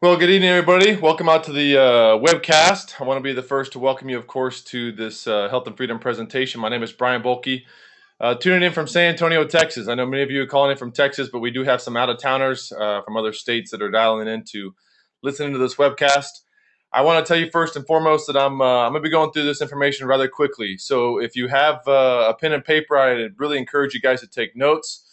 Well, good evening, everybody. Welcome out to the webcast. I want to be the first to welcome you, of course, to this Health and Freedom presentation. My name is Brian Bohlke, tuning in from San Antonio, Texas. I know many of you are calling in from Texas, but we do have some out-of-towners from other states that are dialing in to listening to this webcast. I want to tell you first and foremost that I'm going to be going through this information rather quickly. So if you have a pen and paper, I really encourage you guys to take notes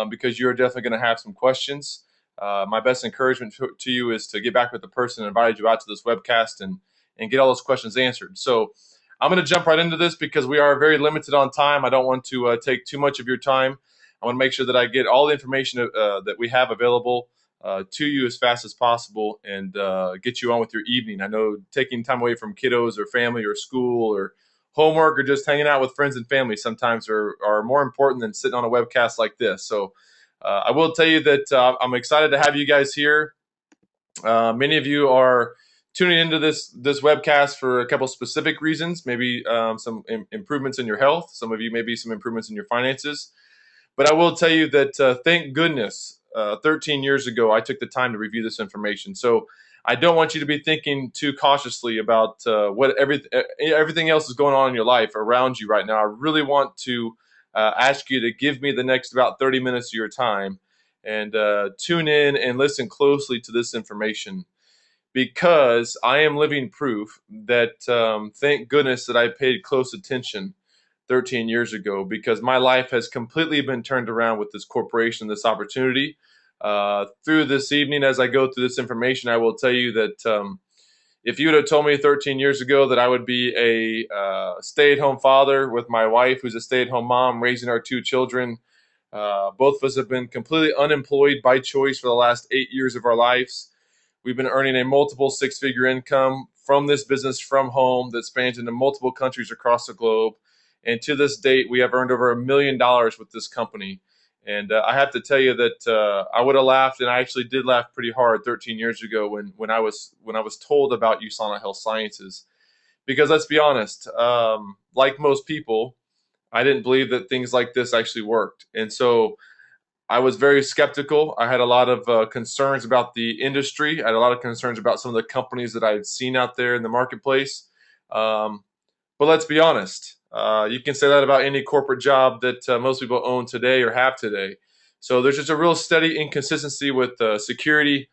because you're definitely going to have some questions. My best encouragement to you is to get back with the person that invited you out to this webcast and get all those questions answered. So I'm going to jump right into this because we are very limited on time. I don't want to take too much of your time. I want to make sure that I get all the information that we have available to you as fast as possible and get you on with your evening. I know taking time away from kiddos or family or school or homework or just hanging out with friends and family sometimes are more important than sitting on a webcast like this. So I will tell you that I'm excited to have you guys here. Many of you are tuning into this webcast for a couple specific reasons, maybe some improvements in your health. Some of you maybe some improvements in your finances. But I will tell you that thank goodness 13 years ago, I took the time to review this information. So I don't want you to be thinking too cautiously about what everything else is going on in your life around you right now. I really want to ask you to give me the next about 30 minutes of your time and tune in and listen closely to this information because I am living proof that thank goodness that I paid close attention 13 years ago because my life has completely been turned around with this corporation, this opportunity. Through this evening, as I go through this information, I will tell you that if you would have told me 13 years ago that I would be a stay-at-home father with my wife, who's a stay-at-home mom, raising our two children, both of us have been completely unemployed by choice for the last 8 years of our lives. We've been earning a multiple six-figure income from this business from home that spans into multiple countries across the globe. And to this date, we have earned over $1 million with this company. And I have to tell you that I would have laughed, and I actually did laugh pretty hard 13 years ago when I was told about USANA Health Sciences. Because let's be honest, like most people, I didn't believe that things like this actually worked, and so I was very skeptical. I had a lot of concerns about the industry. I had a lot of concerns about some of the companies that I had seen out there in the marketplace. Um, but let's be honest. You can say that about any corporate job that most people own today or have today. So there's just a real steady inconsistency with security.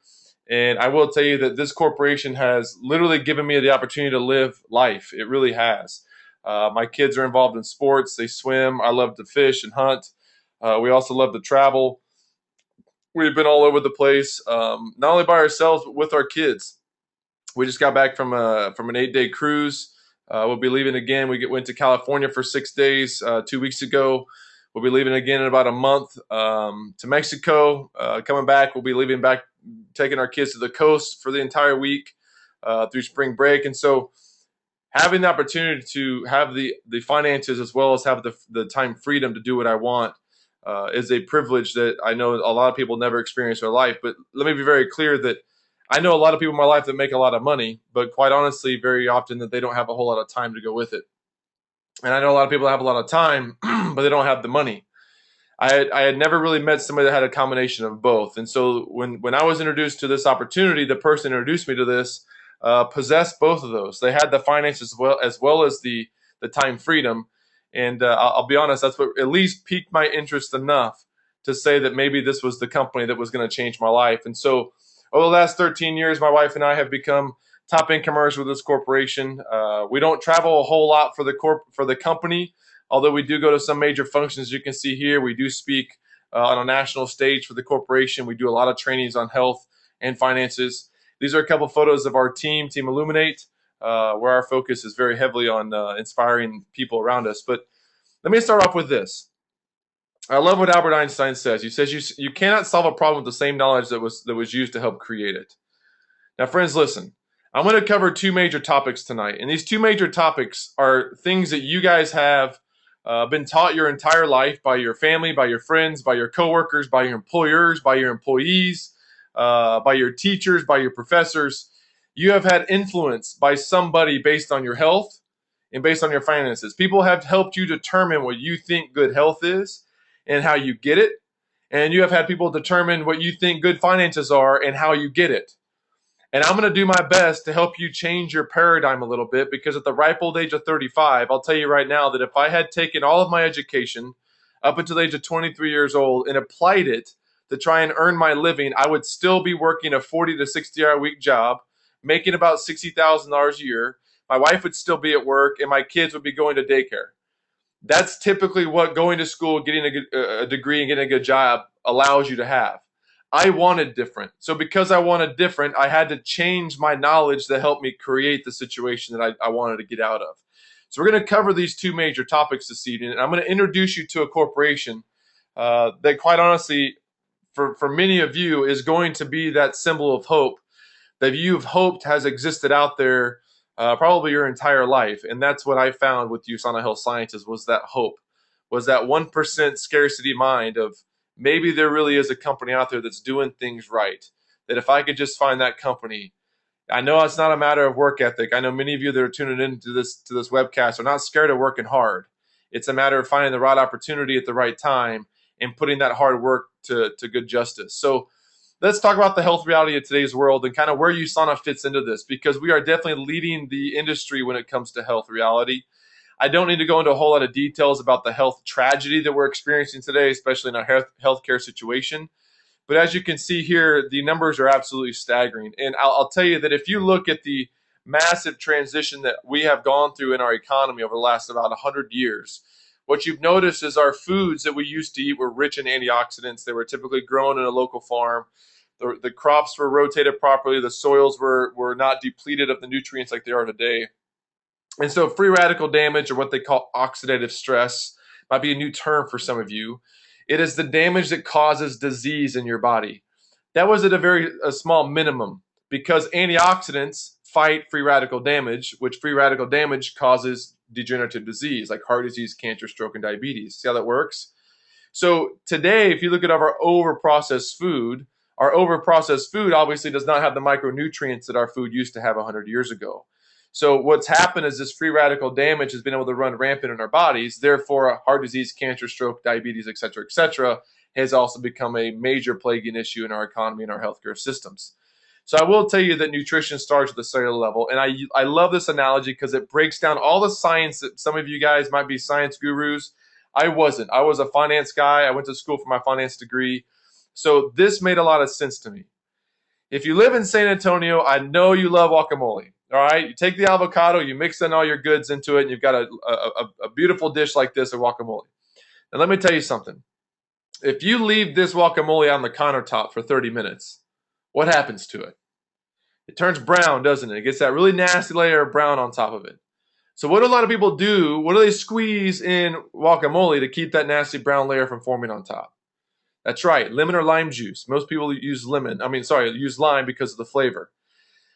And I will tell you that this corporation has literally given me the opportunity to live life. It really has. My kids are involved in sports. They swim. I love to fish and hunt. We also love to travel. We've been all over the place, not only by ourselves, but with our kids. We just got back from an 8-day cruise. We'll be leaving again. Went to California for 6 days 2 weeks ago. We'll be leaving again in about a month to Mexico. Coming back, we'll be leaving back, taking our kids to the coast for the entire week through spring break. And so having the opportunity to have the finances as well as have the time freedom to do what I want is a privilege that I know a lot of people never experience in their life. But let me be very clear that I know a lot of people in my life that make a lot of money, but quite honestly, very often that they don't have a whole lot of time to go with it. And I know a lot of people that have a lot of time, but they don't have the money. I had never really met somebody that had a combination of both. And so when I was introduced to this opportunity, the person who introduced me to this possessed both of those. They had the finances as well as the time freedom. And I'll be honest, that's what at least piqued my interest enough to say that maybe this was the company that was going to change my life. And so over the last 13 years, my wife and I have become top incomers with this corporation. We don't travel a whole lot for the company, although we do go to some major functions. You can see here, we do speak on a national stage for the corporation. We do a lot of trainings on health and finances. These are a couple photos of our team Illuminate, where our focus is very heavily on inspiring people around us. But let me start off with this. I love what Albert Einstein says. He says you cannot solve a problem with the same knowledge that was used to help create it. Now, friends, listen. I'm going to cover two major topics tonight, and these two major topics are things that you guys have been taught your entire life by your family, by your friends, by your coworkers, by your employers, by your employees, by your teachers, by your professors. You have had influence by somebody based on your health and based on your finances. People have helped you determine what you think good health is and how you get it. And you have had people determine what you think good finances are and how you get it. And I'm going to do my best to help you change your paradigm a little bit, because at the ripe old age of 35, I'll tell you right now that if I had taken all of my education up until the age of 23 years old and applied it to try and earn my living, I would still be working a 40 to 60 hour week job, making about $60,000 a year. My wife would still be at work, and my kids would be going to daycare. That's typically what going to school, getting a degree, and getting a good job allows you to have. I wanted different. So because I wanted different, I had to change my knowledge that helped me create the situation that I wanted to get out of. So we're going to cover these two major topics this evening, and I'm going to introduce you to a corporation that, quite honestly, for many of you, is going to be that symbol of hope that you've hoped has existed out there probably your entire life. And that's what I found with USANA Health Sciences, was that hope, was that 1% scarcity mind of maybe there really is a company out there that's doing things right, that if I could just find that company. I know it's not a matter of work ethic. I know many of you that are tuning into this webcast are not scared of working hard. It's a matter of finding the right opportunity at the right time and putting that hard work to good justice. So let's talk about the health reality of today's world and kind of where USANA fits into this, because we are definitely leading the industry when it comes to health reality. I don't need to go into a whole lot of details about the health tragedy that we're experiencing today, especially in our healthcare situation. But as you can see here, the numbers are absolutely staggering. And I'll tell you that if you look at the massive transition that we have gone through in our economy over the last about 100 years, what you've noticed is our foods that we used to eat were rich in antioxidants. They were typically grown in a local farm. The crops were rotated properly. The soils were not depleted of the nutrients like they are today. And so free radical damage, or what they call oxidative stress, might be a new term for some of you. It is the damage that causes disease in your body. That was at a small minimum, because antioxidants fight free radical damage, which free radical damage causes degenerative disease like heart disease, cancer, stroke, and diabetes. See how that works? So today, if you look at our over-processed food, our over-processed food obviously does not have the micronutrients that our food used to have 100 years ago. So what's happened is this free radical damage has been able to run rampant in our bodies. Therefore, heart disease, cancer, stroke, diabetes, et cetera, has also become a major plaguing issue in our economy and our healthcare systems. So I will tell you that nutrition starts at the cellular level. And I love this analogy because it breaks down all the science that some of you guys might be science gurus. I wasn't. I was a finance guy. I went to school for my finance degree. So this made a lot of sense to me. If you live in San Antonio, I know you love guacamole. All right, you take the avocado, you mix in all your goods into it, and you've got a beautiful dish like this of guacamole. And let me tell you something. If you leave this guacamole on the countertop for 30 minutes, what happens to it? It turns brown, doesn't it? It gets that really nasty layer of brown on top of it. So what do a lot of people do? What do they squeeze in guacamole to keep that nasty brown layer from forming on top? That's right, lemon or lime juice. Most people use use lime because of the flavor.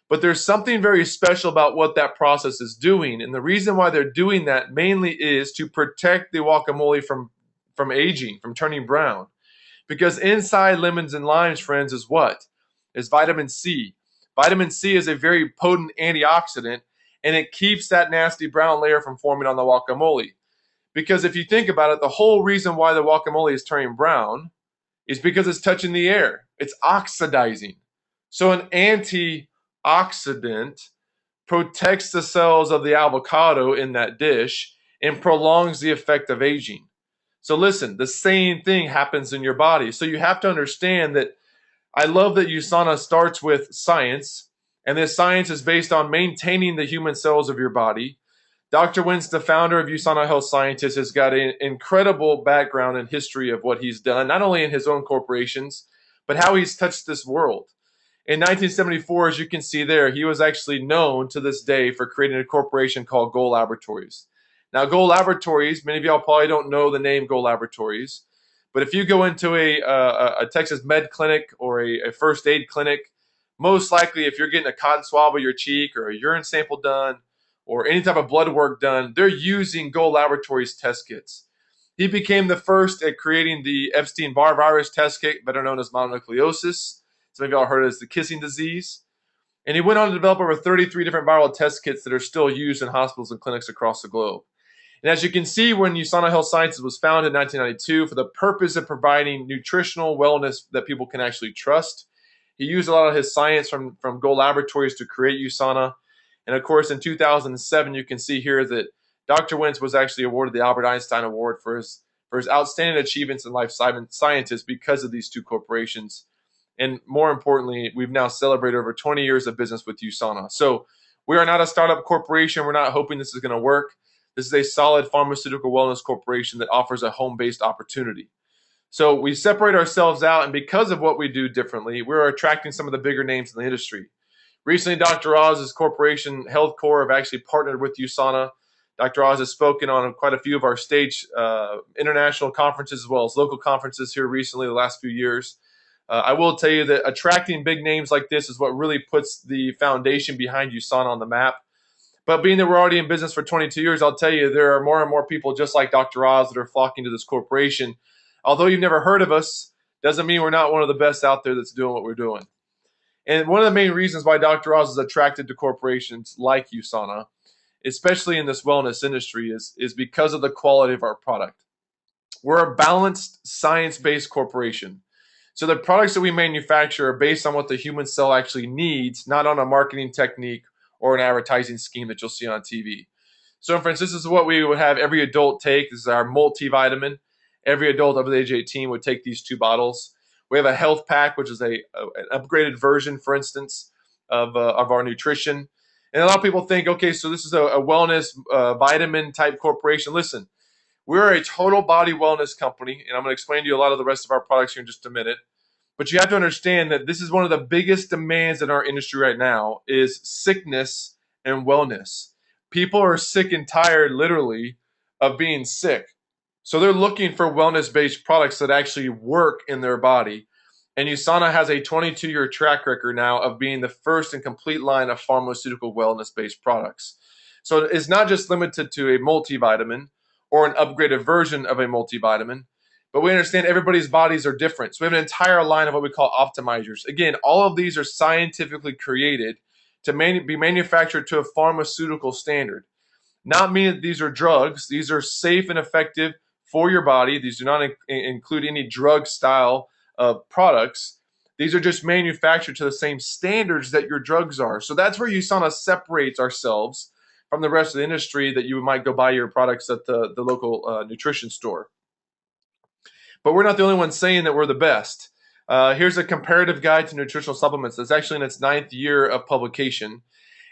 But there's something very special about what that process is doing. And the reason why they're doing that mainly is to protect the guacamole from aging, from turning brown. Because inside lemons and limes, friends, is what? Is vitamin C. Vitamin C is a very potent antioxidant, and it keeps that nasty brown layer from forming on the guacamole. Because if you think about it, the whole reason why the guacamole is turning brown is because it's touching the air. It's oxidizing. So an antioxidant protects the cells of the avocado in that dish and prolongs the effect of aging. So listen, the same thing happens in your body. So you have to understand that I love that USANA starts with science, and this science is based on maintaining the human cells of your body. Dr. Wentz, the founder of USANA Health Sciences, has got an incredible background and history of what he's done, not only in his own corporations, but how he's touched this world. In 1974, as you can see there, he was actually known to this day for creating a corporation called Goal Laboratories. Now, Goal Laboratories, many of y'all probably don't know the name Goal Laboratories, but if you go into a Texas med clinic or a first aid clinic, most likely if you're getting a cotton swab of your cheek or a urine sample done or any type of blood work done, they're using Goal Laboratories test kits. He became the first at creating the Epstein-Barr virus test kit, better known as mononucleosis. Some of y'all heard it as the kissing disease. And he went on to develop over 33 different viral test kits that are still used in hospitals and clinics across the globe. And as you can see, when USANA Health Sciences was founded in 1992 for the purpose of providing nutritional wellness that people can actually trust, He used a lot of his science from Gold Laboratories to create USANA. And of course, in 2007, you can see here that Dr. Wentz was actually awarded the Albert Einstein Award for his outstanding achievements in life sciences because of these two corporations. And more importantly, we've now celebrated over 20 years of business with USANA. So we are not a startup corporation. We're not hoping this is going to work. This is a solid pharmaceutical wellness corporation that offers a home-based opportunity. So we separate ourselves out, and because of what we do differently, we're attracting some of the bigger names in the industry. Recently, Dr. Oz's corporation, HealthCore, have actually partnered with USANA. Dr. Oz has spoken on quite a few of our stage international conferences as well as local conferences here recently, the last few years. I will tell you that attracting big names like this is what really puts the foundation behind USANA on the map. But being that we're already in business for 22 years, I'll tell you there are more and more people just like Dr. Oz that are flocking to this corporation. Although you've never heard of us, doesn't mean we're not one of the best out there that's doing what we're doing. And one of the main reasons why Dr. Oz is attracted to corporations like USANA, especially in this wellness industry, is because of the quality of our product. We're a balanced, science-based corporation. So the products that we manufacture are based on what the human cell actually needs, not on a marketing technique or an advertising scheme that you'll see on TV. So for instance, this is what we would have every adult take. This is our multivitamin. Every adult over the age of 18 would take these 2 bottles. We have a health pack, which is an upgraded version, for instance, of our nutrition. And a lot of people think, okay, so this is a wellness vitamin type corporation. Listen, we're a total body wellness company, and I'm going to explain to you a lot of the rest of our products here in just a minute. But you have to understand that this is one of the biggest demands in our industry right now is sickness and wellness. People are sick and tired, literally, of being sick. So they're looking for wellness-based products that actually work in their body. And USANA has a 22-year track record now of being the first and complete line of pharmaceutical wellness-based products. So it's not just limited to a multivitamin or an upgraded version of a multivitamin, but we understand everybody's bodies are different. So we have an entire line of what we call optimizers. Again, all of these are scientifically created to be manufactured to a pharmaceutical standard. Not mean that these are drugs. These are safe and effective for your body. These do not include any drug style of products. These are just manufactured to the same standards that your drugs are. So that's where USANA separates ourselves from the rest of the industry that you might go buy your products at the local nutrition store. But we're not the only ones saying that we're the best. Here's a comparative guide to nutritional supplements that's actually in its 9th year of publication.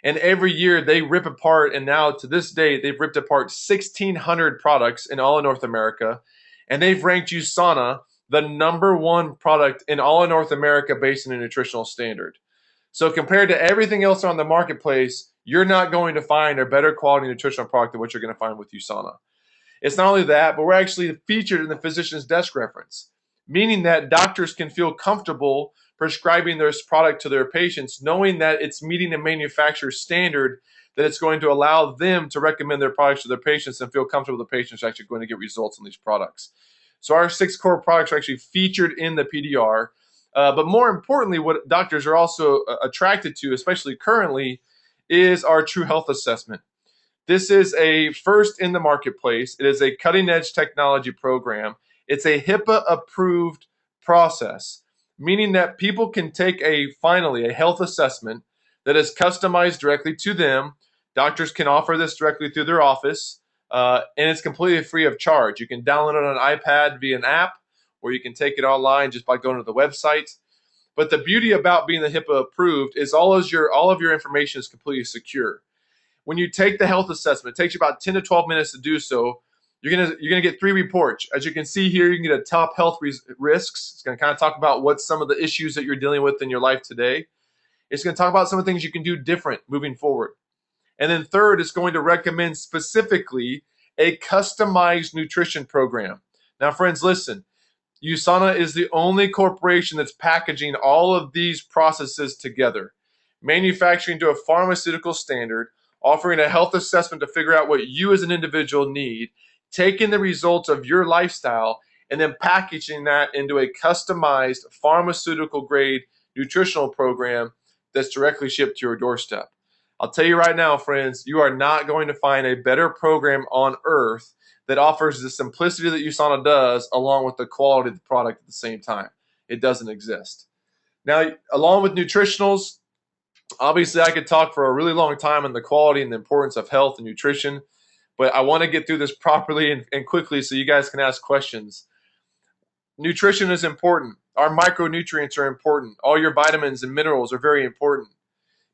And every year they rip apart, and now to this day, they've ripped apart 1,600 products in all of North America. And they've ranked USANA the #1 product in all of North America based on a nutritional standard. So compared to everything else on the marketplace, you're not going to find a better quality nutritional product than what you're going to find with USANA. It's not only that, but we're actually featured in the physician's desk reference, meaning that doctors can feel comfortable prescribing this product to their patients, knowing that it's meeting a manufacturer's standard, that it's going to allow them to recommend their products to their patients and feel comfortable the patients are actually going to get results on these products. So our 6 core products are actually featured in the PDR. But more importantly, what doctors are also attracted to, especially currently, is our True Health Assessment. This is a first in the marketplace. It is a cutting-edge technology program. It's a HIPAA-approved process, meaning that people can take finally a health assessment that is customized directly to them. Doctors can offer this directly through their office, and it's completely free of charge. You can download it on an iPad via an app, or you can take it online just by going to the website. But the beauty about being the HIPAA approved is all of your information is completely secure. When you take the health assessment, it takes you about 10 to 12 minutes to do so. You're gonna get 3 reports. As you can see here, you can get a top health risks. It's gonna kind of talk about what some of the issues that you're dealing with in your life today. It's gonna talk about some of the things you can do different moving forward. And then third, it's going to recommend specifically a customized nutrition program. Now, friends, listen. USANA is the only corporation that's packaging all of these processes together, manufacturing to a pharmaceutical standard, offering a health assessment to figure out what you as an individual need, taking the results of your lifestyle, and then packaging that into a customized pharmaceutical grade nutritional program that's directly shipped to your doorstep. I'll tell you right now, friends, you are not going to find a better program on earth that offers the simplicity that USANA does along with the quality of the product at the same time. It doesn't exist. Now, along with nutritionals, obviously I could talk for a really long time on the quality and the importance of health and nutrition, but I want to get through this properly and quickly so you guys can ask questions. Nutrition is important. Our micronutrients are important. All your vitamins and minerals are very important.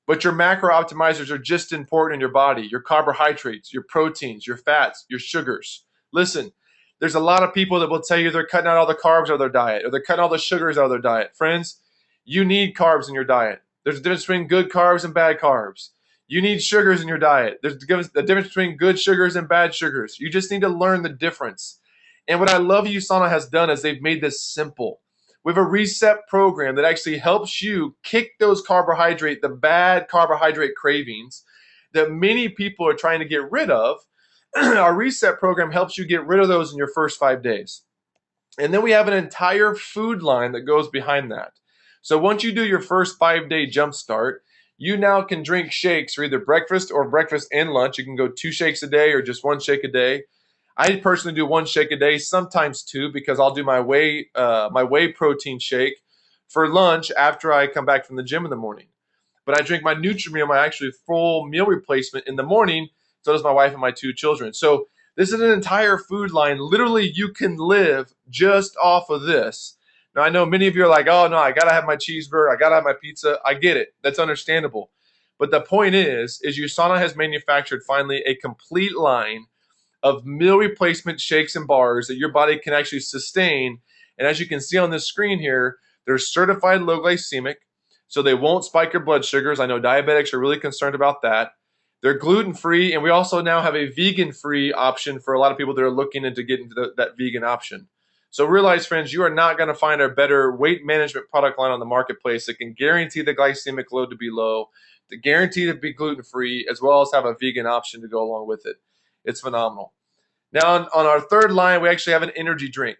But your macro optimizers are just important in your body. Your carbohydrates, your proteins, your fats, your sugars. Listen, there's a lot of people that will tell you they're cutting out all the carbs out of their diet or they're cutting all the sugars out of their diet. Friends, you need carbs in your diet. There's a difference between good carbs and bad carbs. You need sugars in your diet. There's a difference between good sugars and bad sugars. You just need to learn the difference. And what I love USANA has done is they've made this simple. We have a reset program that actually helps you kick those the bad carbohydrate cravings that many people are trying to get rid of. Our reset program helps you get rid of those in your first 5 days. And then we have an entire food line that goes behind that. So once you do your first 5-day jump start, you now can drink shakes for either breakfast or breakfast and lunch. You can go 2 shakes a day or just 1 shake a day. I personally do 1 shake a day, sometimes 2, because I'll do my whey protein shake for lunch after I come back from the gym in the morning. But I drink my Nutrimeal, my actually full meal replacement in the morning. So does my wife and my 2 children. So this is an entire food line. Literally, you can live just off of this. Now, I know many of you are like, oh, no, I got to have my cheeseburger. I got to have my pizza. I get it. That's understandable. But the point is USANA has manufactured finally a complete line of meal replacement shakes and bars that your body can actually sustain. And as you can see on this screen here, they're certified low glycemic, so they won't spike your blood sugars. I know diabetics are really concerned about that. They're gluten-free, and we also now have a vegan-free option for a lot of people that are looking into getting to that vegan option. So realize, friends, you are not going to find a better weight management product line on the marketplace that can guarantee the glycemic load to be low, to guarantee to be gluten-free, as well as have a vegan option to go along with it. It's phenomenal. Now, on our third line, we actually have an energy drink.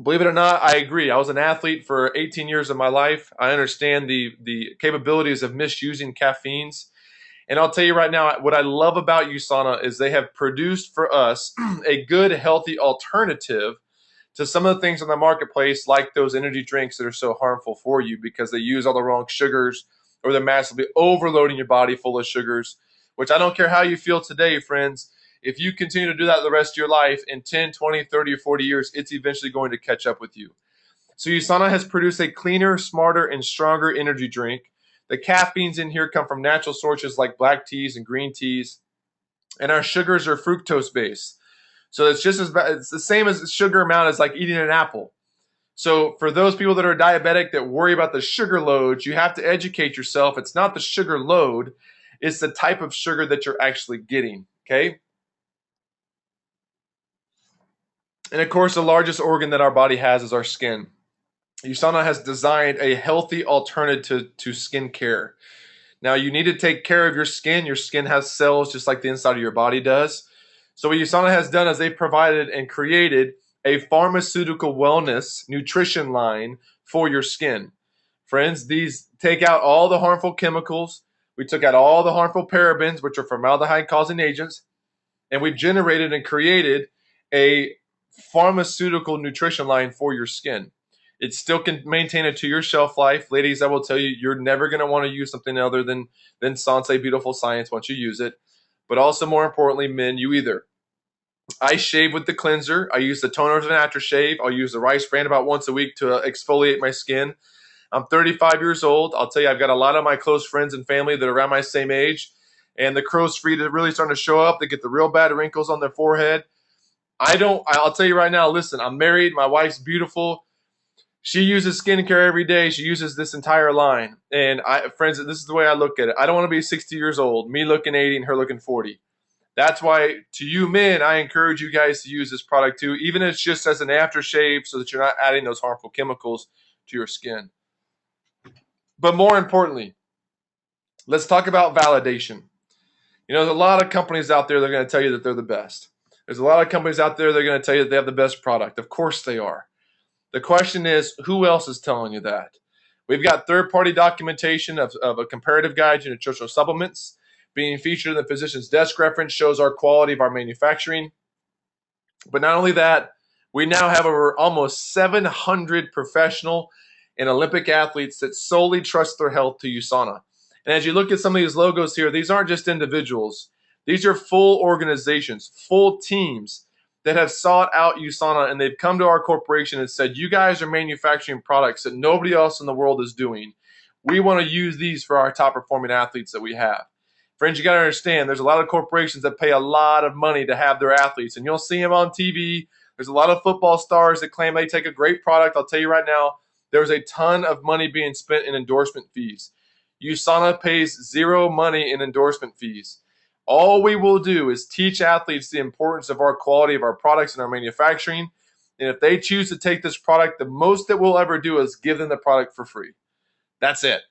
Believe it or not, I agree. I was an athlete for 18 years of my life. I understand the capabilities of misusing caffeines. And I'll tell you right now, what I love about USANA is they have produced for us a good, healthy alternative to some of the things on the marketplace, like those energy drinks that are so harmful for you because they use all the wrong sugars or they're massively overloading your body full of sugars, which I don't care how you feel today, friends. If you continue to do that the rest of your life, in 10, 20, 30, or 40 years, it's eventually going to catch up with you. So USANA has produced a cleaner, smarter, and stronger energy drink. The caffeines in here come from natural sources like black teas and green teas. And our sugars are fructose-based. So it's just as bad, it's the same as sugar amount as like eating an apple. So for those people that are diabetic that worry about the sugar loads, you have to educate yourself. It's not the sugar load, it's the type of sugar that you're actually getting, okay? And of course, the largest organ that our body has is our skin. USANA has designed a healthy alternative to skin care. Now, you need to take care of your skin. Your skin has cells just like the inside of your body does. So what USANA has done is they've provided and created a pharmaceutical wellness nutrition line for your skin. Friends, these take out all the harmful chemicals. We took out all the harmful parabens, which are formaldehyde-causing agents, and we've generated and created a pharmaceutical nutrition line for your skin. It still can maintain a 2-year shelf life. Ladies, I will tell you, you're never going to want to use something other than Sensei Beautiful Science once you use it. But also, more importantly, men, you either. I shave with the cleanser. I use the toner as an aftershave. I'll use the rice bran about once a week to exfoliate my skin. I'm 35 years old. I'll tell you, I've got a lot of my close friends and family that are around my same age. And the crow's feet are really starting to show up. They get the real bad wrinkles on their forehead. I'll tell you right now, listen, I'm married. My wife's beautiful. She uses skincare every day. She uses this entire line. And friends, this is the way I look at it. I don't want to be 60 years old, me looking 80 and her looking 40. That's why, to you men, I encourage you guys to use this product too, even if it's just as an aftershave so that you're not adding those harmful chemicals to your skin. But more importantly, let's talk about validation. You know, there's a lot of companies out there that are going to tell you that they're the best. There's a lot of companies out there that are going to tell you that they have the best product. Of course they are. The question is, who else is telling you that? We've got third-party documentation of a comparative guide to nutritional supplements being featured in the physician's desk reference, shows our quality of our manufacturing. But not only that, we now have over almost 700 professional and Olympic athletes that solely trust their health to USANA. And as you look at some of these logos here, these aren't just individuals. These are full organizations, full teams that have sought out USANA, and they've come to our corporation and said, you guys are manufacturing products that nobody else in the world is doing. We want to use these for our top performing athletes that we have. Friends, you got to understand, there's a lot of corporations that pay a lot of money to have their athletes, and you'll see them on TV. There's a lot of football stars that claim they take a great product. I'll tell you right now, there's a ton of money being spent in endorsement fees. USANA pays zero money in endorsement fees. All we will do is teach athletes the importance of our quality of our products and our manufacturing. And if they choose to take this product, the most that we'll ever do is give them the product for free. That's it.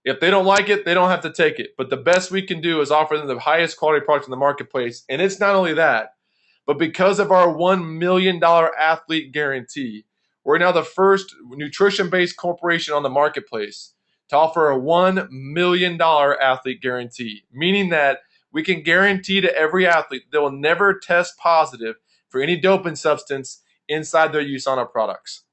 If they don't like it, they don't have to take it. But the best we can do is offer them the highest quality product in the marketplace. And it's not only that, but because of our $1 million athlete guarantee, we're now the first nutrition-based corporation on the marketplace to offer a $1 million athlete guarantee, meaning that we can guarantee to every athlete they will never test positive for any doping substance inside their USANA products.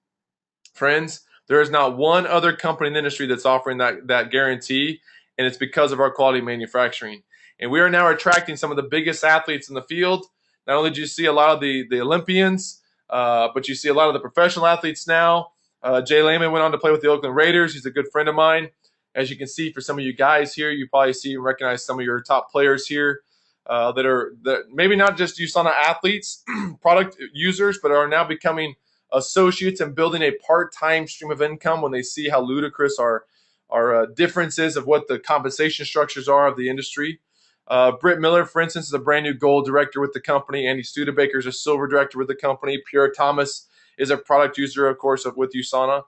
Friends, there is not one other company in the industry that's offering that guarantee, and it's because of our quality manufacturing. And we are now attracting some of the biggest athletes in the field. Not only do you see a lot of the Olympians, but you see a lot of the professional athletes now. Jay Lehman went on to play with the Oakland Raiders. He's a good friend of mine. As you can see, for some of you guys here, you probably see and recognize some of your top players here that maybe not just USANA athletes, product users, but are now becoming associates and building a part-time stream of income when they see how ludicrous our differences of what the compensation structures are of the industry. Britt Miller, for instance, is a brand new gold director with the company. Andy Studebaker is a silver director with the company. Pierre Thomas is a product user, of course, with USANA.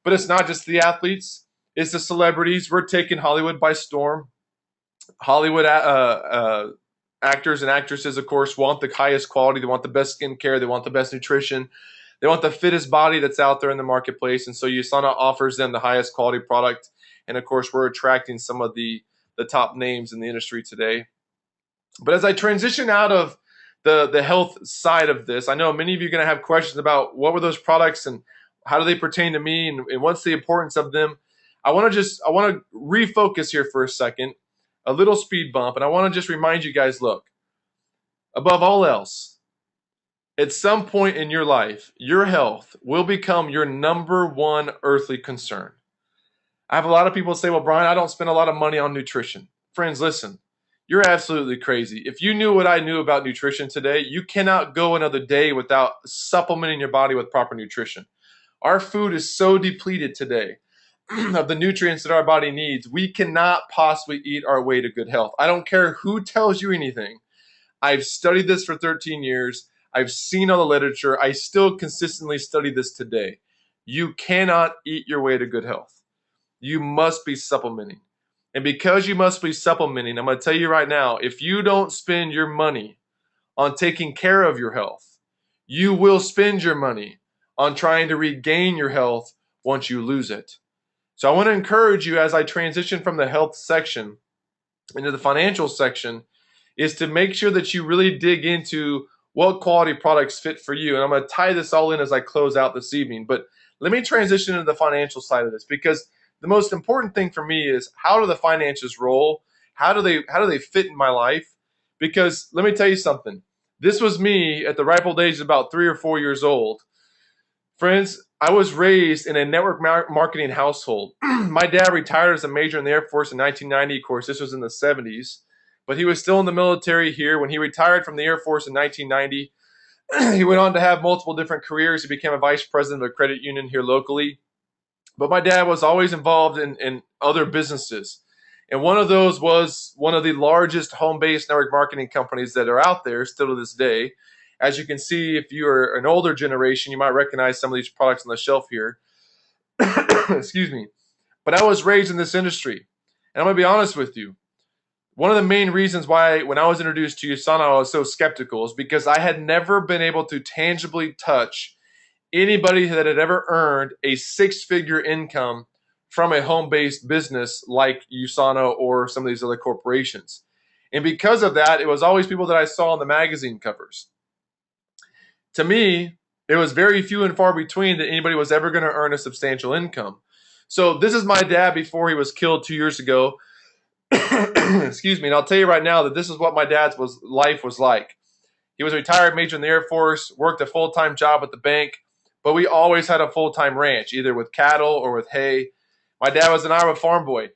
But it's not just the athletes. It's the celebrities. We're taking Hollywood by storm. Hollywood actors and actresses, of course, want the highest quality. They want the best skincare. They want the best nutrition. They want the fittest body that's out there in the marketplace. And so USANA offers them the highest quality product. And, of course, we're attracting some of the top names in the industry today. But as I transition out of the health side of this, I know many of you are going to have questions about what were those products and how do they pertain to me and what's the importance of them. I want to refocus here for a second, a little speed bump, and I want to just remind you guys, look, above all else, at some point in your life, your health will become your number one earthly concern. I have a lot of people say, well, Brian, I don't spend a lot of money on nutrition. Friends, listen, you're absolutely crazy. If you knew what I knew about nutrition today, you cannot go another day without supplementing your body with proper nutrition. Our food is so depleted today of the nutrients that our body needs, we cannot possibly eat our way to good health. I don't care who tells you anything. I've studied this for 13 years. I've seen all the literature. I still consistently study this today. You cannot eat your way to good health. You must be supplementing. And because you must be supplementing, I'm going to tell you right now, if you don't spend your money on taking care of your health, you will spend your money on trying to regain your health once you lose it. So I want to encourage you as I transition from the health section into the financial section is to make sure that you really dig into what quality products fit for you. And I'm going to tie this all in as I close out this evening. But let me transition into the financial side of this, because the most important thing for me is how do the finances roll? How do they fit in my life? Because let me tell you something. This was me at the ripe old age of about 3 or 4 years old. Friends, I was raised in a network marketing household. My dad retired as a major in the Air Force in 1990. Of course, this was in the 70s. But he was still in the military here. When he retired from the Air Force in 1990, he went on to have multiple different careers. He became a vice president of a credit union here locally. But my dad was always involved in other businesses. And one of those was one of the largest home-based network marketing companies that are out there still to this day. As you can see, if you are an older generation, you might recognize some of these products on the shelf here. Excuse me. But I was raised in this industry. And I'm going to be honest with you. One of the main reasons why when I was introduced to USANA, I was so skeptical is because I had never been able to tangibly touch anybody that had ever earned a six-figure income from a home-based business like USANA or some of these other corporations. And because of that, it was always people that I saw on the magazine covers. To me, It was very few and far between that anybody was ever going to earn a substantial income. So this is my dad before he was killed 2 years ago. Excuse me. And I'll tell you right now that this is what my dad's life was like. He was a retired major in the Air Force, worked a full-time job at the bank, but we always had a full-time ranch, either with cattle or with hay. My dad was an Iowa farm boy,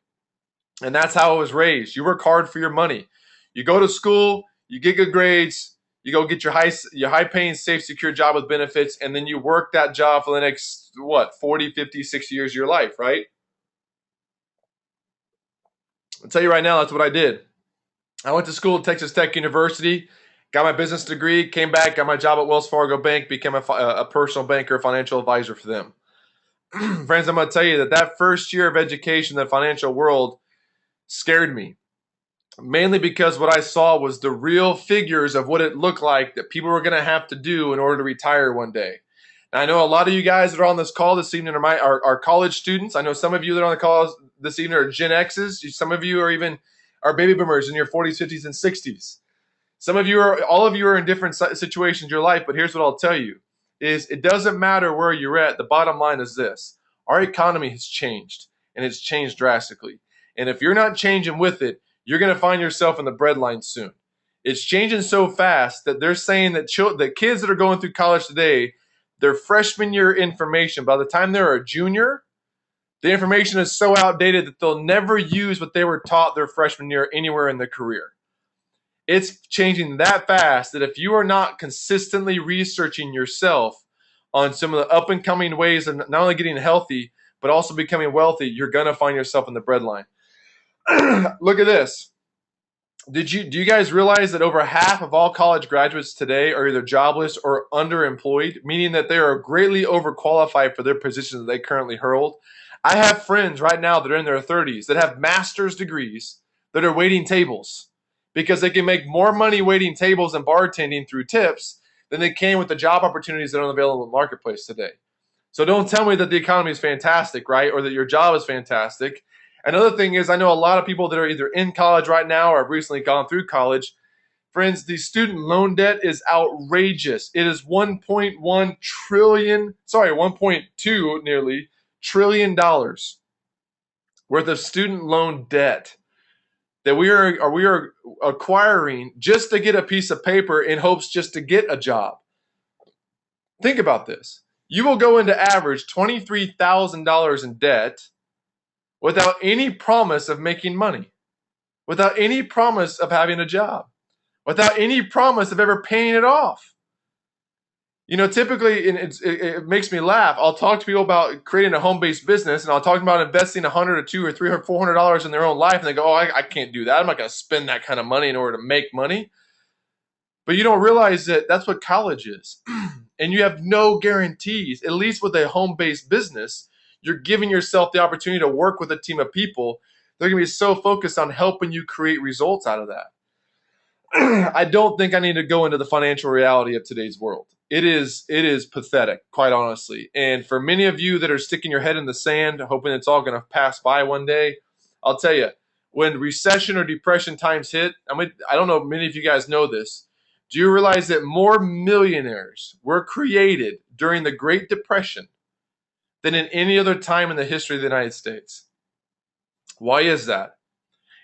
and that's how I was raised. You work hard for your money. You go to school, you get good grades, you go get your high paying, safe, secure job with benefits, and then you work that job for the next, 40, 50, 60 years of your life, right? I'll tell you right now, that's what I did. I went to school at Texas Tech University, got my business degree, came back, got my job at Wells Fargo Bank, became a personal banker, financial advisor for them. Friends, I'm going to tell you that first year of education in the financial world scared me, mainly because what I saw was the real figures of what it looked like that people were going to have to do in order to retire one day. Now, I know a lot of you guys that are on this call this evening are college students. I know some of you that are on the call this evening are Gen X's. Some of you are baby boomers in your 40s, 50s, and 60s. All of you are in different situations in your life, but here's what I'll tell you is it doesn't matter where you're at. The bottom line is this. Our economy has changed, and it's changed drastically. And if you're not changing with it, you're going to find yourself in the breadline soon. It's changing so fast that they're saying that kids that are going through college today, their freshman year information, by the time they're a junior, the information is so outdated that they'll never use what they were taught their freshman year anywhere in their career. It's changing that fast that if you are not consistently researching yourself on some of the up and coming ways of not only getting healthy, but also becoming wealthy, you're going to find yourself in the breadline. Look at this. Do you guys realize that over half of all college graduates today are either jobless or underemployed, meaning that they are greatly overqualified for their positions that they currently hold? I have friends right now that are in their 30s that have master's degrees that are waiting tables because they can make more money waiting tables and bartending through tips than they can with the job opportunities that are available in the marketplace today. So don't tell me that the economy is fantastic, right? Or that your job is fantastic. Another thing is I know a lot of people that are either in college right now or have recently gone through college. Friends, the student loan debt is outrageous. It is 1.2 nearly trillion dollars worth of student loan debt that we are acquiring just to get a piece of paper in hopes just to get a job. Think about this. You will go into average $23,000 in debt without any promise of making money, without any promise of having a job, without any promise of ever paying it off. You know, typically, and it makes me laugh. I'll talk to people about creating a home-based business, and I'll talk about investing $100 or $200 or $300 or $400 in their own life, and they go, "Oh, I can't do that. I'm not going to spend that kind of money in order to make money." But you don't realize that that's what college is, and you have no guarantees. At least with a home-based business, you're giving yourself the opportunity to work with a team of people. They're going to be so focused on helping you create results out of that. I don't think I need to go into the financial reality of today's world. It is pathetic, quite honestly. And for many of you that are sticking your head in the sand, hoping it's all going to pass by one day, I'll tell you, when recession or depression times hit, I don't know if many of you guys know this. Do you realize that more millionaires were created during the Great Depression than in any other time in the history of the United States? Why is that?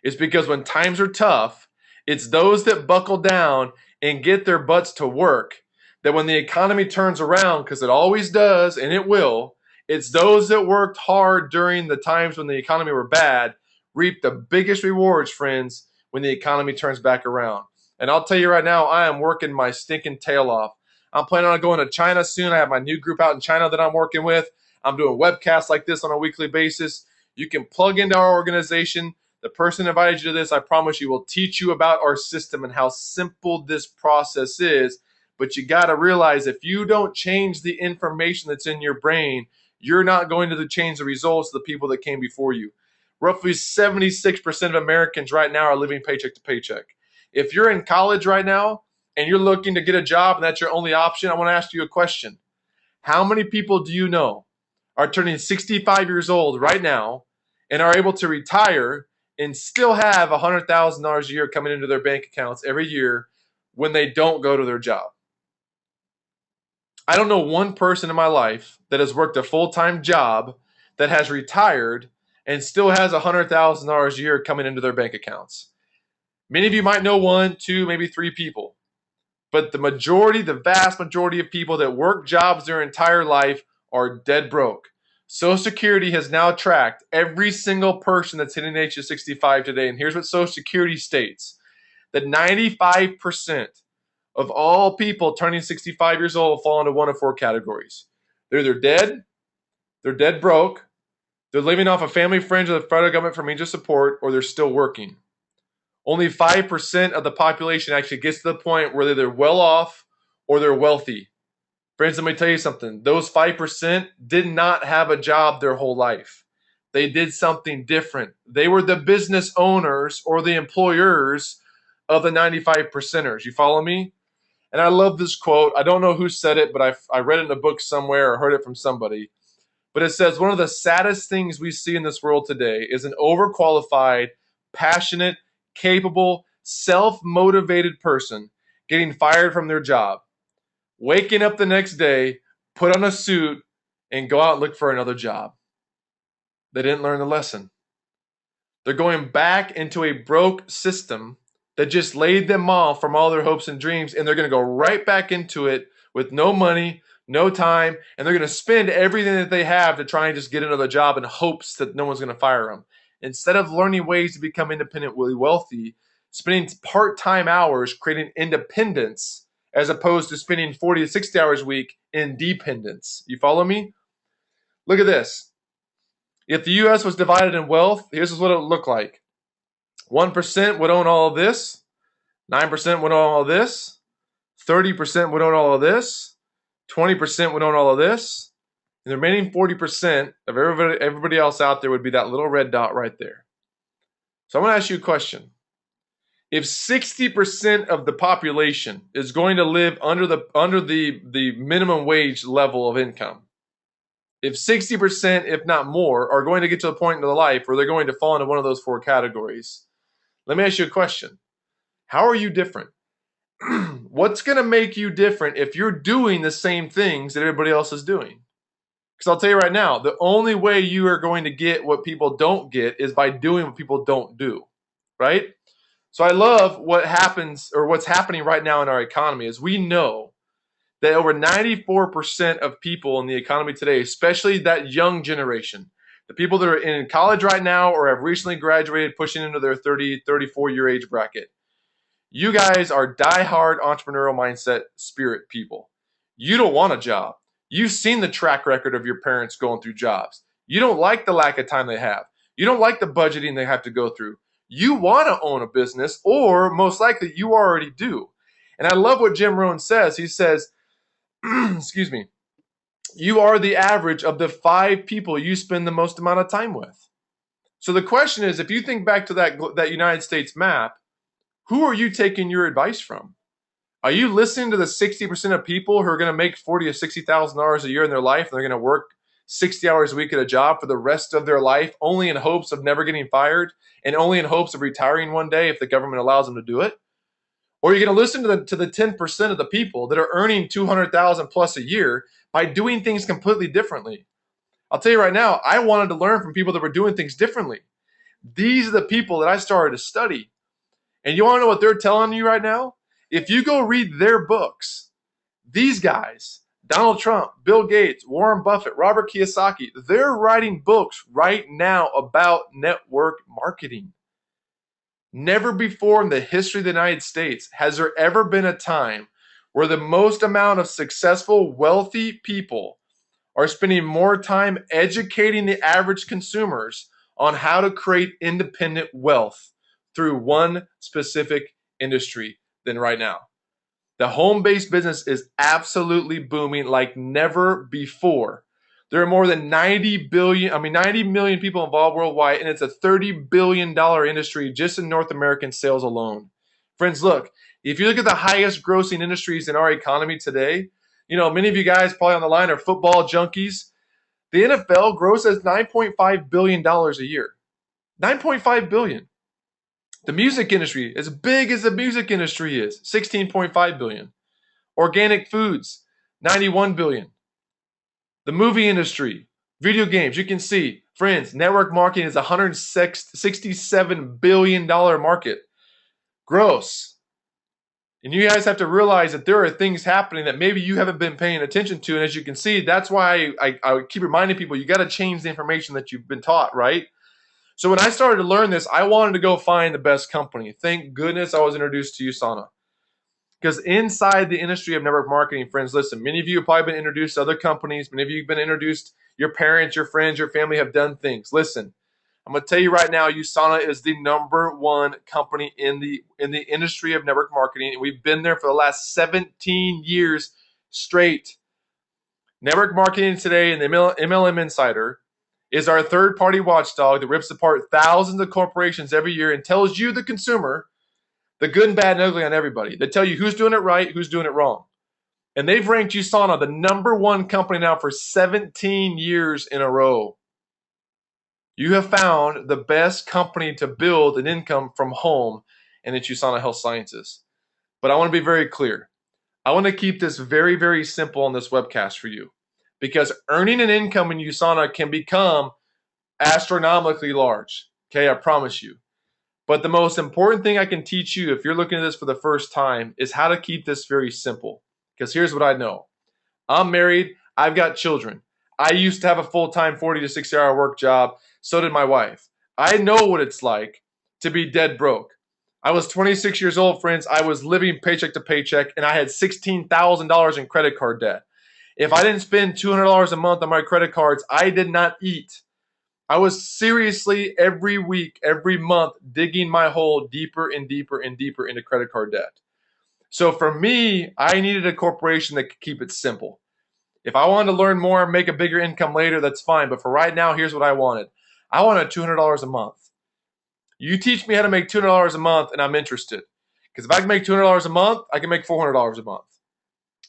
It's because when times are tough, it's those that buckle down and get their butts to work that when the economy turns around, because it always does and it will, it's those that worked hard during the times when the economy were bad reap the biggest rewards, friends, when the economy turns back around. And I'll tell you right now, I am working my stinking tail off. I'm planning on going to China soon. I have my new group out in China that I'm working with. I'm doing webcasts like this on a weekly basis. You can plug into our organization. The person who invited you to this, I promise you, will teach you about our system and how simple this process is. But you got to realize if you don't change the information that's in your brain, you're not going to change the results of the people that came before you. Roughly 76% of Americans right now are living paycheck to paycheck. If you're in college right now and you're looking to get a job and that's your only option, I want to ask you a question. How many people do you know are turning 65 years old right now and are able to retire and still have $100,000 a year coming into their bank accounts every year when they don't go to their job? I don't know one person in my life that has worked a full-time job that has retired and still has $100,000 a year coming into their bank accounts. Many of you might know one, two, maybe three people. But the vast majority of people that work jobs their entire life are dead broke. Social Security has now tracked every single person that's hitting the age of 65 today. And here's what Social Security states: that 95% of all people turning 65 years old fall into one of four categories. They're either dead, they're dead broke, they're living off of family, friends, or the federal government for means of support, or they're still working. Only 5% of the population actually gets to the point where they're well off or they're wealthy. Friends, let me tell you something. Those 5% did not have a job their whole life. They did something different. They were the business owners or the employers of the 95 percenters. You follow me? And I love this quote. I don't know who said it, but I read it in a book somewhere or heard it from somebody. But it says, one of the saddest things we see in this world today is an overqualified, passionate, capable, self-motivated person getting fired from their job, waking up the next day, put on a suit, and go out and look for another job. They didn't learn the lesson. They're going back into a broke system that just laid them off from all their hopes and dreams, and they're going to go right back into it with no money, no time, and they're going to spend everything that they have to try and just get another job in hopes that no one's going to fire them. Instead of learning ways to become independently wealthy, spending part-time hours creating independence as opposed to spending 40 to 60 hours a week in dependence. You follow me? Look at this. If the U.S. was divided in wealth, here's what it would look like. 1% would own all of this, 9% would own all of this, 30% would own all of this, 20% would own all of this, and the remaining 40% of everybody else out there would be that little red dot right there. So I'm going to ask you a question. If 60% of the population is going to live under the minimum wage level of income, if 60%, if not more, are going to get to a point in their life where they're going to fall into one of those four categories, let me ask you a question. How are you different? What's going to make you different if you're doing the same things that everybody else is doing? Because I'll tell you right now, the only way you are going to get what people don't get is by doing what people don't do, right? So I love what happens, or what's happening right now in our economy, is we know that over 94% of people in the economy today, especially that young generation, the people that are in college right now or have recently graduated, pushing into their 30, 34-year age bracket, you guys are diehard entrepreneurial mindset spirit people. You don't want a job. You've seen the track record of your parents going through jobs. You don't like the lack of time they have. You don't like the budgeting they have to go through. You want to own a business, or most likely you already do. And I love what Jim Rohn says. He says, excuse me, you are the average of the 5 people you spend the most amount of time with. So the question is, if you think back to that United States map, who are you taking your advice from? Are you listening to the 60% of people who are going to make $40,000 to $60,000 a year in their life, and they're going to work 60 hours a week at a job for the rest of their life, only in hopes of never getting fired and only in hopes of retiring one day if the government allows them to do it? Or are you going to listen to the 10% of the people that are earning $200,000 plus a year by doing things completely differently? I'll tell you right now, I wanted to learn from people that were doing things differently. These are the people that I started to study. And you want to know what they're telling you right now? If you go read their books, these guys, Donald Trump, Bill Gates, Warren Buffett, Robert Kiyosaki, they're writing books right now about network marketing. Never before in the history of the United States has there ever been a time where the most amount of successful, wealthy people are spending more time educating the average consumers on how to create independent wealth through one specific industry than right now. The home-based business is absolutely booming like never before. There are more than 90 million people involved worldwide, and it's a $30 billion industry just in North American sales alone. Friends, look, if you look at the highest grossing industries in our economy today, many of you guys probably on the line are football junkies. The NFL grosses $9.5 billion a year. $9.5 billion. The music industry, as big as the music industry is, $16.5 billion. Organic foods, 91 billion. The movie industry, video games, you can see, friends, network marketing is a $167 billion market. Gross. And you guys have to realize that there are things happening that maybe you haven't been paying attention to. And as you can see, that's why I keep reminding people, you got to change the information that you've been taught, right? So when I started to learn this, I wanted to go find the best company. Thank goodness I was introduced to USANA. Because inside the industry of network marketing, friends, listen, many of you have probably been introduced to other companies. Many of you have been introduced, your parents, your friends, your family have done things. Listen, I'm going to tell you right now, USANA is the number one company in the industry of network marketing. And we've been there for the last 17 years straight. Network marketing today and the MLM Insider is our third-party watchdog that rips apart thousands of corporations every year and tells you, the consumer, the good and bad and ugly on everybody. They tell you who's doing it right, who's doing it wrong. And they've ranked USANA the number one company now for 17 years in a row. You have found the best company to build an income from home, and it's USANA Health Sciences. But I want to be very clear. I want to keep this very, very simple on this webcast for you, because earning an income in USANA can become astronomically large. Okay, I promise you. But the most important thing I can teach you if you're looking at this for the first time is how to keep this very simple. Because here's what I know. I'm married. I've got children. I used to have a full-time 40 to 60-hour work job. So did my wife. I know what it's like to be dead broke. I was 26 years old, friends. I was living paycheck to paycheck, and I had $16,000 in credit card debt. If I didn't spend $200 a month on my credit cards, I did not eat. I was seriously every week, every month, digging my hole deeper and deeper and deeper into credit card debt. So for me, I needed a corporation that could keep it simple. If I wanted to learn more and make a bigger income later, that's fine. But for right now, here's what I wanted. I wanted $200 a month. You teach me how to make $200 a month, and I'm interested. Because if I can make $200 a month, I can make $400 a month.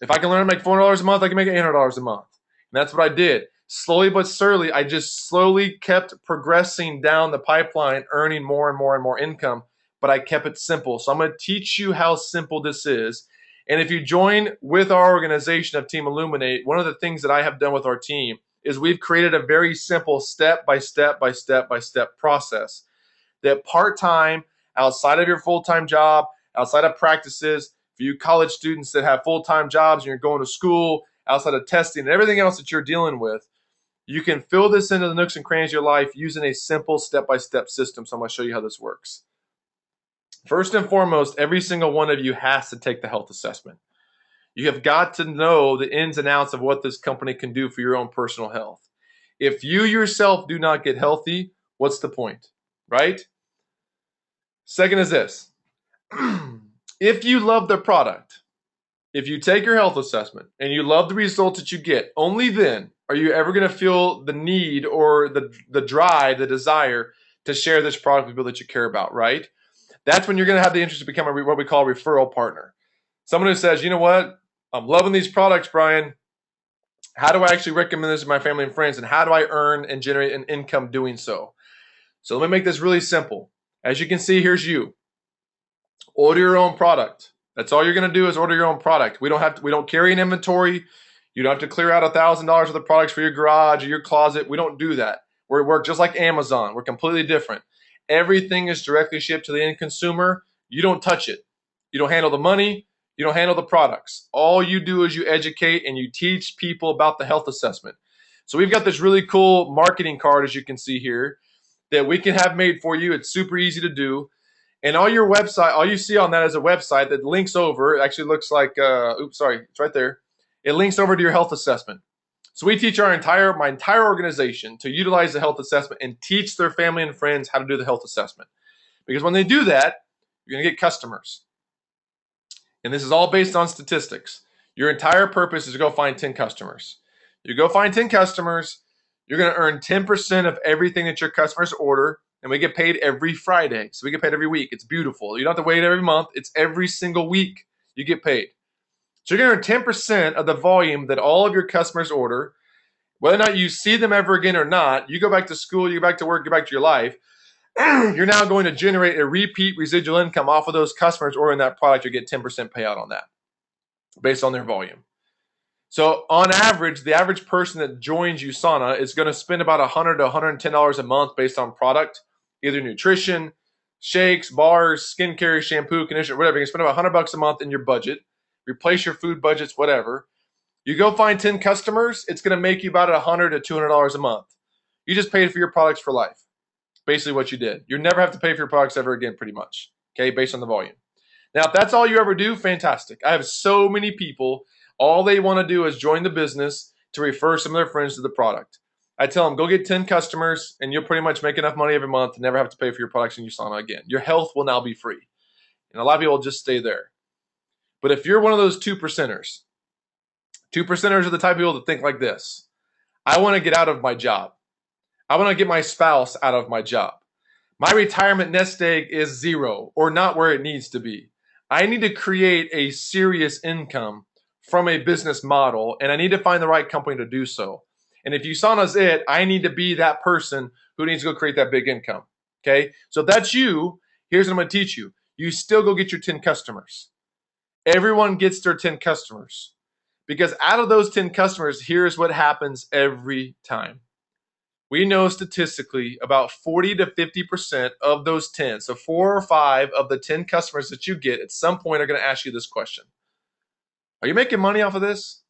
If I can learn to make $400 a month, I can make $800 a month. And that's what I did. Slowly but surely, I just slowly kept progressing down the pipeline, earning more and more and more income, but I kept it simple. So I'm going to teach you how simple this is. And if you join with our organization of Team Illuminate, one of the things that I have done with our team is we've created a very simple step-by-step process that part-time, outside of your full-time job, outside of practices, for you college students that have full-time jobs and you're going to school, outside of testing and everything else that you're dealing with, you can fill this into the nooks and crannies of your life using a simple step-by-step system. So I'm going to show you how this works. First and foremost, every single one of you has to take the health assessment. You have got to know the ins and outs of what this company can do for your own personal health. If you yourself do not get healthy, what's the point, right? Second is this. If you love the product, if you take your health assessment and you love the results that you get, only then are you ever going to feel the need or the drive, the desire to share this product with people that you care about, right? That's when you're going to have the interest to become what we call a referral partner. Someone who says, you know what, I'm loving these products, Brian. How do I actually recommend this to my family and friends, and how do I earn and generate an income doing so? So let me make this really simple. As you can see, here's you. Order your own product. That's all you're going to do is order your own product. We don't carry an inventory. You don't have to clear out $1,000 worth of products for your garage or your closet. We don't do that. We work just like Amazon. We're completely different. Everything is directly shipped to the end consumer. You don't touch it. You don't handle the money. You don't handle the products. All you do is you educate and you teach people about the health assessment. So we've got this really cool marketing card, as you can see here, that we can have made for you. It's super easy to do. And all you see on that is a website that links over. It actually looks like, it's right there. It links over to your health assessment. So we teach my entire organization to utilize the health assessment and teach their family and friends how to do the health assessment. Because when they do that, you're going to get customers. And this is all based on statistics. Your entire purpose is to go find 10 customers. You go find 10 customers, you're going to earn 10% of everything that your customers order. And we get paid every Friday. So we get paid every week. It's beautiful. You don't have to wait every month. It's every single week you get paid. So you're going to earn 10% of the volume that all of your customers order. Whether or not you see them ever again or not, you go back to school, you go back to work, you go back to your life, you're now going to generate a repeat residual income off of those customers ordering that product. You get 10% payout on that based on their volume. So on average, the average person that joins USANA is going to spend about $100 to $110 a month based on product, either nutrition, shakes, bars, skincare, shampoo, conditioner, whatever. You can spend about $100 a month in your budget, replace your food budgets, whatever. You go find 10 customers, it's going to make you about $100 to $200 a month. You just paid for your products for life. Basically what you did. You never have to pay for your products ever again, pretty much, okay, based on the volume. Now, if that's all you ever do, fantastic. I have so many people, all they want to do is join the business to refer some of their friends to the product. I tell them, go get 10 customers, and you'll pretty much make enough money every month to never have to pay for your products in USANA again. Your health will now be free. And a lot of people will just stay there. But if you're one of those 2%ers, 2%ers are the type of people that think like this. I want to get out of my job. I want to get my spouse out of my job. My retirement nest egg is zero or not where it needs to be. I need to create a serious income from a business model, and I need to find the right company to do so. And if USANA's it, I need to be that person who needs to go create that big income. Okay? So if that's you, here's what I'm going to teach you. You still go get your 10 customers. Everyone gets their 10 customers. Because out of those 10 customers, here's what happens every time. We know statistically about 40 to 50% of those 10, so 4 or 5 of the 10 customers that you get at some point are going to ask you this question. Are you making money off of this?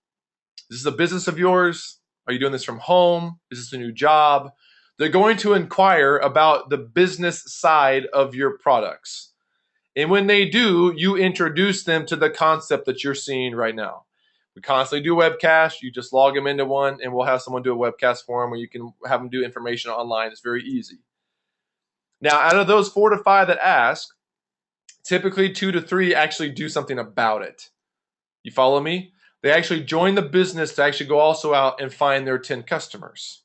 Is this a business of yours? Are you doing this from home? Is this a new job? They're going to inquire about the business side of your products. And when they do, you introduce them to the concept that you're seeing right now. We constantly do webcasts. You just log them into one, and we'll have someone do a webcast for them where you can have them do information online. It's very easy. Now, out of those 4 to 5 that ask, typically 2 to 3 actually do something about it. You follow me? They actually join the business to actually go also out and find their 10 customers.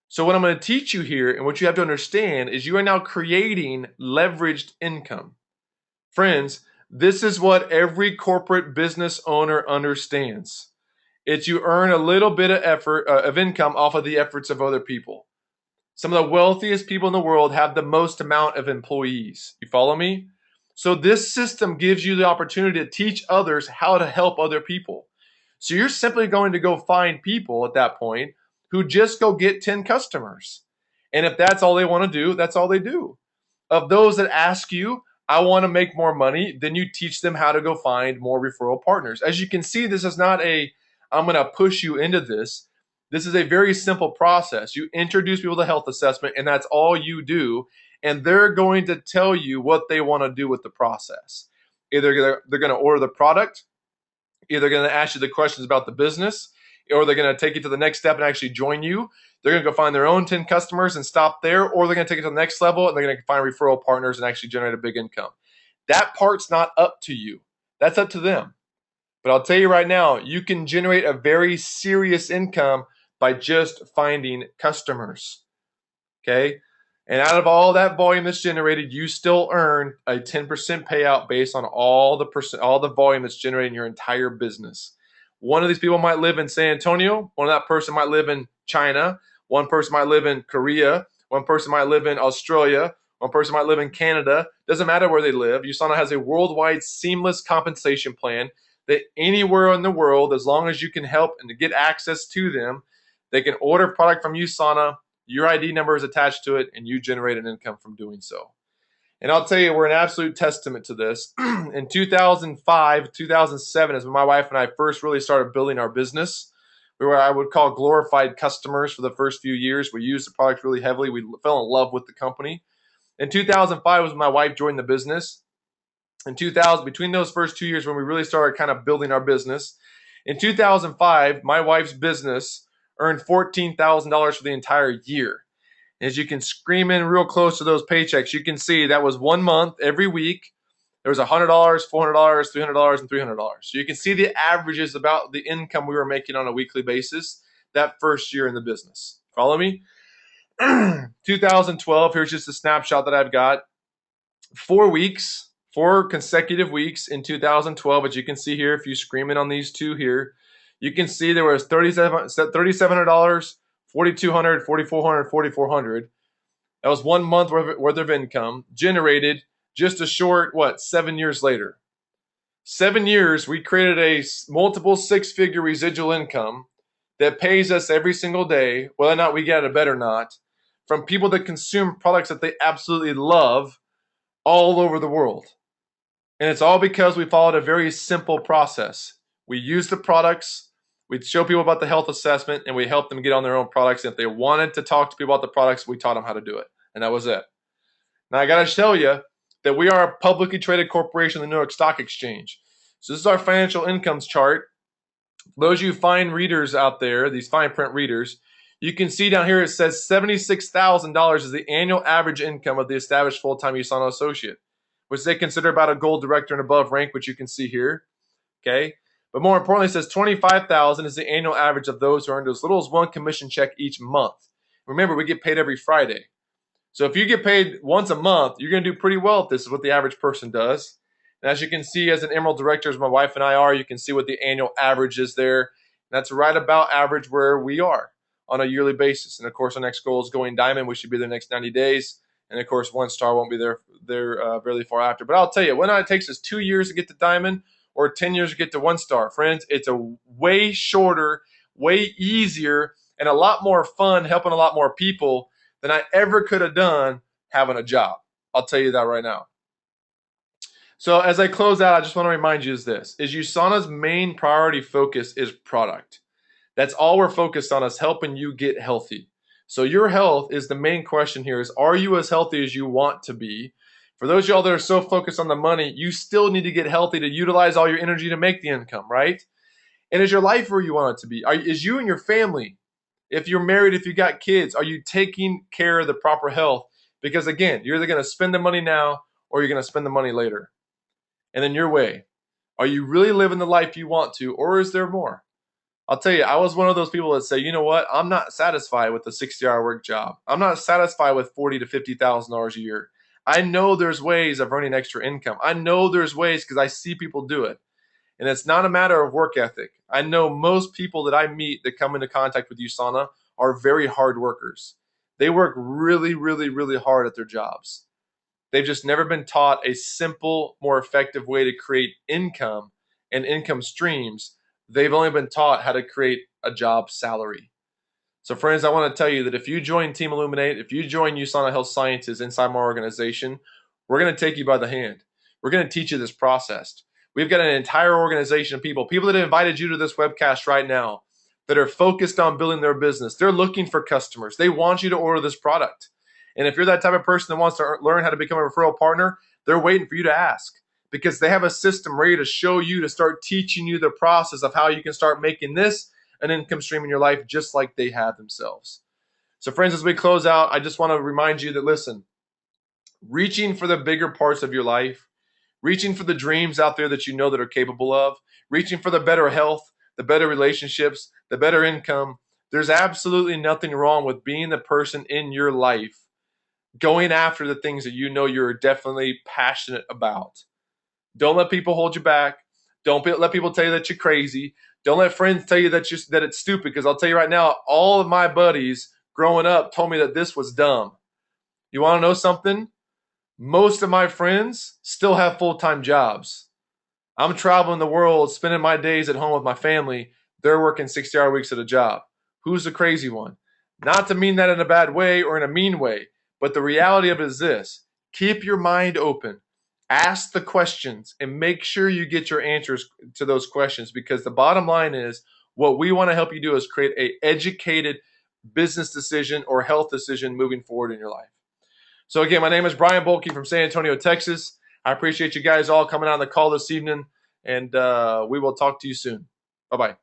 So what I'm going to teach you here, and what you have to understand, is you are now creating leveraged income. Friends, this is what every corporate business owner understands. It's you earn a little bit of effort of income off of the efforts of other people. Some of the wealthiest people in the world have the most amount of employees. You follow me? So this system gives you the opportunity to teach others how to help other people. So you're simply going to go find people at that point who just go get 10 customers. And if that's all they want to do, that's all they do. Of those that ask you, I want to make more money, then you teach them how to go find more referral partners. As you can see, this is not I'm going to push you into this. This is a very simple process. You introduce people to health assessment, and that's all you do. And they're going to tell you what they want to do with the process. Either they're going to order the product, either they're going to ask you the questions about the business, or they're going to take you to the next step and actually join you. They're going to go find their own 10 customers and stop there, or they're going to take it to the next level and they're going to find referral partners and actually generate a big income. That part's not up to you. That's up to them. But I'll tell you right now, you can generate a very serious income by just finding customers. Okay? And out of all that volume that's generated, you still earn a 10% payout based on all the volume that's generated in your entire business. One of these people might live in San Antonio. One of that person might live in China. One person might live in Korea. One person might live in Australia. One person might live in Canada. Doesn't matter where they live. USANA has a worldwide seamless compensation plan that anywhere in the world, as long as you can help and get access to them, they can order product from USANA. Your ID number is attached to it, and you generate an income from doing so. And I'll tell you, we're an absolute testament to this. In 2005, 2007 is when my wife and I first really started building our business. We were, I would call, glorified customers for the first few years. We used the product really heavily. We fell in love with the company. In 2005 was when my wife joined the business. In 2000, between those first 2 years when we really started kind of building our business, in 2005, my wife's business earned $14,000 for the entire year. As you can scream in real close to those paychecks, you can see that was 1 month every week. There was $100, $400, $300, and $300. So you can see the averages about the income we were making on a weekly basis that first year in the business. Follow me? 2012, here's just a snapshot that I've got. 4 consecutive weeks in 2012, as you can see here, if you scream in on these two here, you can see there was $3,700, $4,200, $4,400, $4,400. That was 1 month worth of income generated just a short, 7 years later. 7 years, we created a multiple six-figure residual income that pays us every single day, whether or not we get it or not, from people that consume products that they absolutely love all over the world. And it's all because we followed a very simple process. We use the products, we show people about the health assessment, and we help them get on their own products. And if they wanted to talk to people about the products, we taught them how to do it. And that was it. Now, I got to tell you that we are a publicly traded corporation in the New York Stock Exchange. So this is our financial incomes chart. For those of you fine readers out there, these fine print readers, you can see down here it says $76,000 is the annual average income of the established full-time USANA associate, which they consider about a gold director and above rank, which you can see here. Okay, but more importantly, it says $25,000 is the annual average of those who earned as little as one commission check each month. Remember, we get paid every Friday. So if you get paid once a month, you're going to do pretty well if this is what the average person does. And as you can see, as an Emerald Director, as my wife and I are, you can see what the annual average is there. That's right about average where we are on a yearly basis. And of course, our next goal is going Diamond. We should be there the next 90 days. And of course, 1 star won't be there really far after. But I'll tell you, whether or not it takes us 2 years to get to Diamond or 10 years to get to 1 star, friends, it's a way shorter, way easier, and a lot more fun helping a lot more people than I ever could have done having a job. I'll tell you that right now. So as I close out, I just want to remind you is USANA's main priority focus is product. That's all we're focused on, is helping you get healthy. So your health is the main question here, is are you as healthy as you want to be? For those of y'all that are so focused on the money, you still need to get healthy to utilize all your energy to make the income, right? And is your life where you want it to be? Is you and your family, if you're married, if you got kids, are you taking care of the proper health? Because again, you're either going to spend the money now or you're going to spend the money later. And then your way, are you really living the life you want to, or is there more? I'll tell you, I was one of those people that say, you know what, I'm not satisfied with a 60-hour work job. I'm not satisfied with $40,000 to $50,000 a year. I know there's ways of earning extra income. I know there's ways because I see people do it. And it's not a matter of work ethic. I know most people that I meet that come into contact with USANA are very hard workers. They work really, really, really hard at their jobs. They've just never been taught a simple, more effective way to create income and income streams. They've only been taught how to create a job salary. So friends, I want to tell you that if you join Team Illuminate, if you join USANA Health Sciences inside my organization, we're going to take you by the hand. We're going to teach you this process. We've got an entire organization of people that have invited you to this webcast right now that are focused on building their business. They're looking for customers. They want you to order this product. And if you're that type of person that wants to learn how to become a referral partner, they're waiting for you to ask, because they have a system ready to show you, to start teaching you the process of how you can start making this an income stream in your life just like they have themselves. So friends, as we close out, I just want to remind you that, listen, reaching for the bigger parts of your life, reaching for the dreams out there that you know that are capable of, reaching for the better health, the better relationships, the better income, there's absolutely nothing wrong with being the person in your life going after the things that you know you're definitely passionate about. Don't let people hold you back. Don't let people tell you that you're crazy. Don't let friends tell you that it's stupid, because I'll tell you right now, all of my buddies growing up told me that this was dumb. You want to know something? Most of my friends still have full-time jobs. I'm traveling the world, spending my days at home with my family. They're working 60-hour weeks at a job. Who's the crazy one? Not to mean that in a bad way or in a mean way, but the reality of it is this: keep your mind open, ask the questions, and make sure you get your answers to those questions, because the bottom line is, what we want to help you do is create an educated business decision or health decision moving forward in your life. So again, my name is Brian Bohlke from San Antonio, Texas. I appreciate you guys all coming on the call this evening, and we will talk to you soon. Bye-bye.